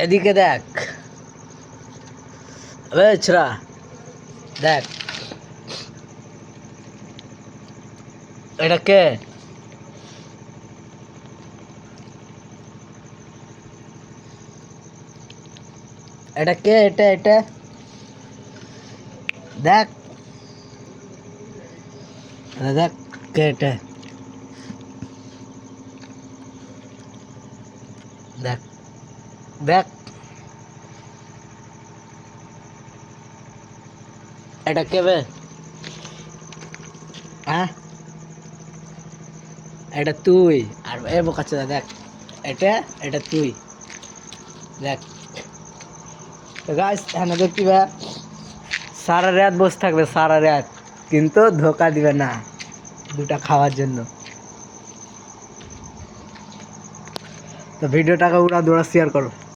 এদিকে দেখ, ছোড়া দেখ, এটা কে? এটা কে? এটা এটা দেখ, দেখ কে এটা, দেখ দেখ, এটা কে বে? হ্যাঁ, এটা তুই। আর এ বোকাচ্চোদা দেখ, এটা এটা তুই দেখ। তো গাইস হ্যাঁ দেখতে বা সারা রাত বসে থাকবে, সারা রাত, কিন্তু ধোকা দিবে না দুটা খাওয়ার জন্য। তো ভিডিওটাকে উড়া দৌড়া শেয়ার করো।